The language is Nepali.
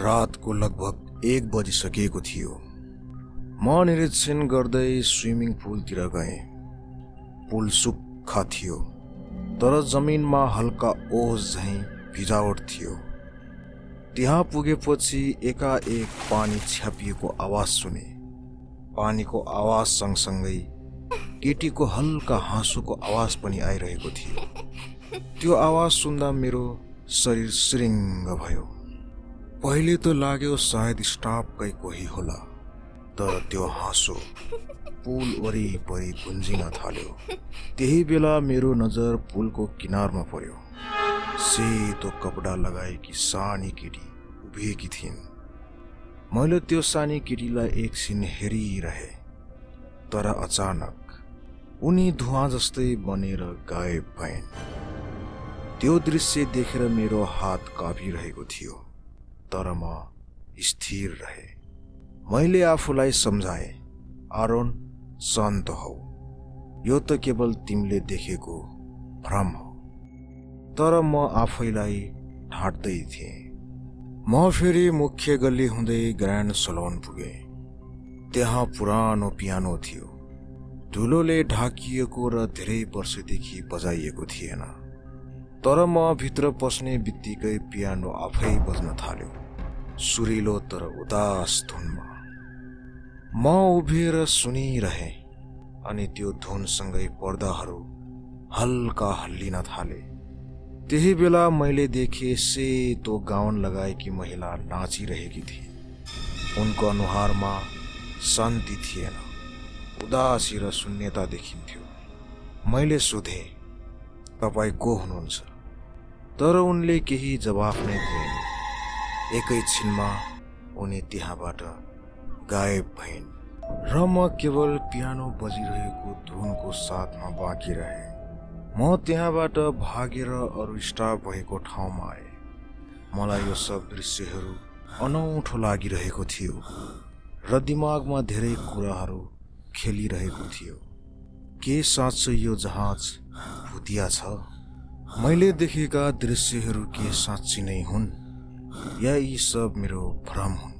रातको लगभग 1 बजिसकेको थियो। म निरीक्षण गर्दै स्विमिङ पुलतिर गएँ। पुल सुक्खा थियो, तर जमिनमा हल्का ओस झैँ भिजावट थियो। त्यहाँ पुगेपछि एकाएक पानी छ्यापिएको आवाज सुने। पानीको आवाज सँगसँगै केटीको हल्का हाँसोको आवाज पनि आइरहेको थियो। त्यो आवाज सुन्दा मेरो शरीर सिरिङ्ग भयो। पहिले त लाग्यो सायद स्टाफकै कोही होला, तर त्यो हाँसो पुल वरिपरि गुन्जिन थाल्यो। त्यही बेला मेरो नजर पुलको किनारमा पर्यो। सेतो कपडा लगाएकी सानी केटी उभिएकी थिइन्। मैले त्यो सानी केटीलाई एकछिन हेरिरहे, तर अचानक उनी धुवाँ जस्तै बनेर गायब भइन्। त्यो दृश्य देखेर मेरो हात काँपिरहेको थियो, तर म स्थिर रहे। मैले आफूलाई सम्झाएँ, आरोन, शान्त हौ, यो त केवल तिमीले देखेको भ्रम हो। तर म आफैलाई ढाँट्दै थिएँ। म फेरि मुख्य गल्ली हुँदै ग्रान्ड सलोन पुगेँ। त्यहाँ पुरानो पियानो थियो, धुलोले ढाकिएको र धेरै वर्षदेखि बजाइएको थिएन। तर म भित्र पस्ने बित्तिकै पियानो आफै बज्न थाल्यो, सुरिलो तर उदास धुनमा। म उभिएर सुनिरहेँ, अनि त्यो धुनसँगै पर्दाहरू हल्का हल्लिन थाले। त्यही बेला मैले देखेँ सेतो गाउन लगाएकी महिला नाचिरहेकी थिए। उनको अनुहारमा शान्ति थिएन, उदासी र शून्यता देखिन्थ्यो। मैले सोधेँ, तपाईँ को हुनुहुन्छ? तर उनले केही जवाफ नै दिएन। एकैछिनमा उनी त्यहाँबाट गायब भइन् र म केवल पियानो बजिरहेको धुनको साथमा बाँकी रहेँ। म त्यहाँबाट भागेर अरू स्टाफ भएको ठाउँमा आएँ। मलाई यो सब दृश्यहरू अनौठो लागिरहेको थियो र दिमागमा धेरै कुराहरू खेलिरहेको थियो। के साँच्चै यो जहाज भुतिया छ? मैले देखेका दृश्यहरू के साँच्ची नै हुन्, या यी सब मेरो भ्रम हुन्?